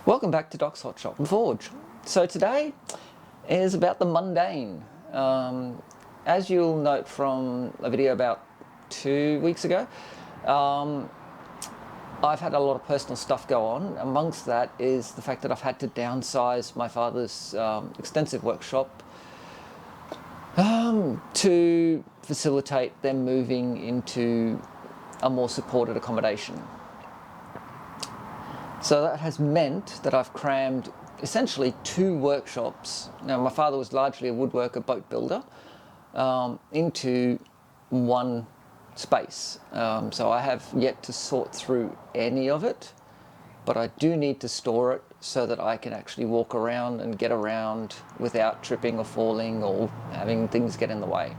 Welcome back to Doc's Hot Shop and Forge. So today is about the mundane. As you'll note from a video about 2 weeks ago, I've had a lot of personal stuff go on. Amongst that is the fact that I've had to downsize my father's extensive workshop to facilitate them moving into a more supported accommodation. So that has meant that I've crammed essentially 2 workshops. Now, my father was largely a woodworker, boat builder, into one space. So I have yet to sort through any of it, but I do need to store it so that I can actually walk around and get around without tripping or falling or having things get in the way.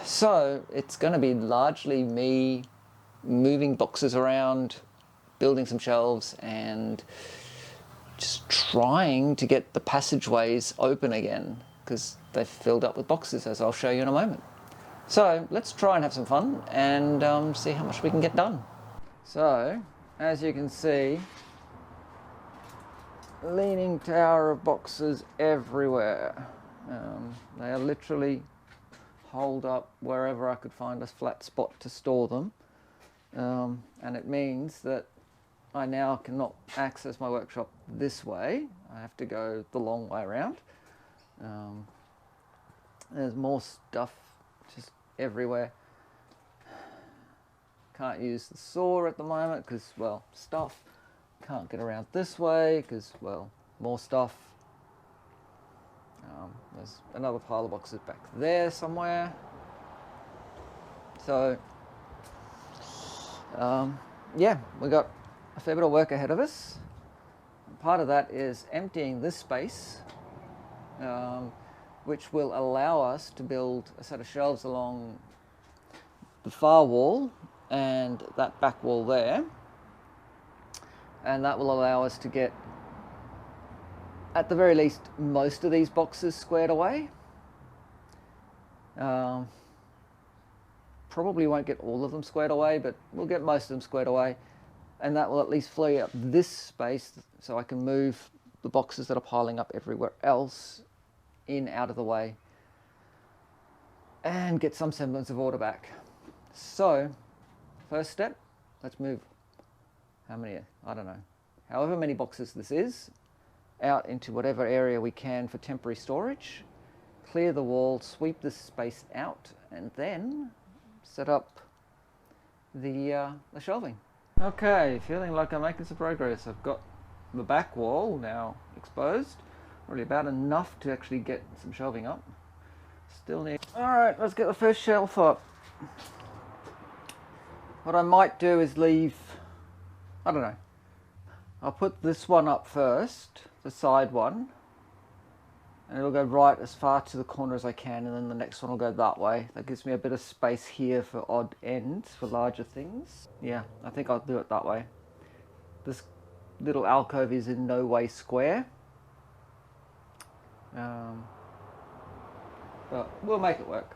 So it's going to be largely me moving boxes around, building some shelves, and just trying to get the passageways open again because they've filled up with boxes, as I'll show you in a moment. So let's try and have some fun and see how much we can get done. So as you can see, leaning tower of boxes everywhere. They are literally holed up wherever I could find a flat spot to store them. And it means that I now cannot access my workshop this way. I have to go the long way around. There's more stuff just everywhere. Can't use the saw at the moment because, well, stuff. Can't get around this way because, well, more stuff. There's another pile of boxes back there somewhere. So yeah, we got a fair bit of work ahead of us. Part of that is emptying this space, which will allow us to build a set of shelves along the far wall and that back wall there, and that will allow us to get, at the very least, most of these boxes squared away. Probably won't get all of them squared away, but we'll get most of them squared away, and that will at least free up this space so I can move the boxes that are piling up everywhere else out of the way and get some semblance of order back. So first step, let's move how many, I don't know, however many boxes this is, out into whatever area we can for temporary storage, clear the wall, sweep this space out, and then set up the shelving. Okay, feeling like I'm making some progress. I've got the back wall now exposed, really about enough to actually get some shelving up. Still need... Alright, let's get the first shelf up. What I might do is leave, I don't know, I'll put this one up first, the side one, and it'll go right as far to the corner as I can, and then the next one will go that way. That gives me a bit of space here for odd ends, for larger things. Yeah, I think I'll do it that way. This little alcove is in no way square. But we'll make it work.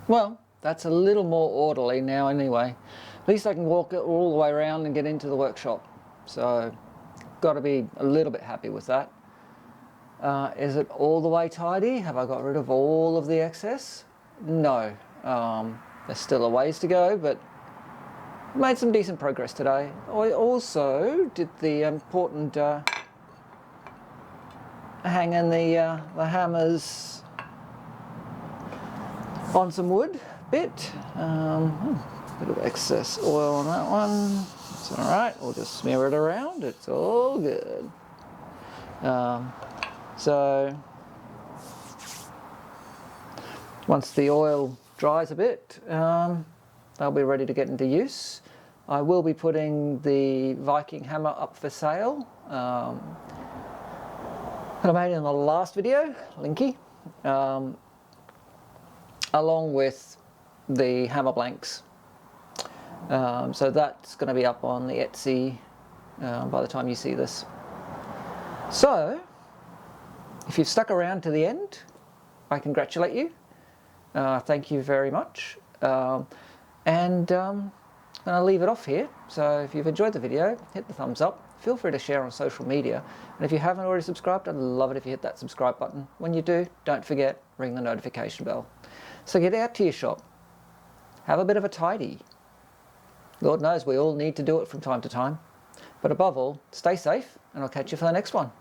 Well, that's a little more orderly now anyway. At least I can walk it all the way around and get into the workshop. So, got to be a little bit happy with that. Is it all the way tidy? Have I got rid of all of the excess? No. There's still a ways to go, but made some decent progress today. I also did the important hanging the hammers on some wood bit. Bit of excess oil on that one. It's all right. We'll just smear it around. It's all good. So once the oil dries a bit, they'll be ready to get into use. I will be putting the Viking hammer up for sale. That I made in the last video, linky, along with the hammer blanks. So that's going to be up on the Etsy by the time you see this. So, if you've stuck around to the end, I congratulate you. Thank you very much. And I'm going to leave it off here. So if you've enjoyed the video, hit the thumbs up. Feel free to share on social media. And if you haven't already subscribed, I'd love it if you hit that subscribe button. When you do, don't forget, ring the notification bell. So get out to your shop. Have a bit of a tidy. Lord knows we all need to do it from time to time. But above all, stay safe, and I'll catch you for the next one.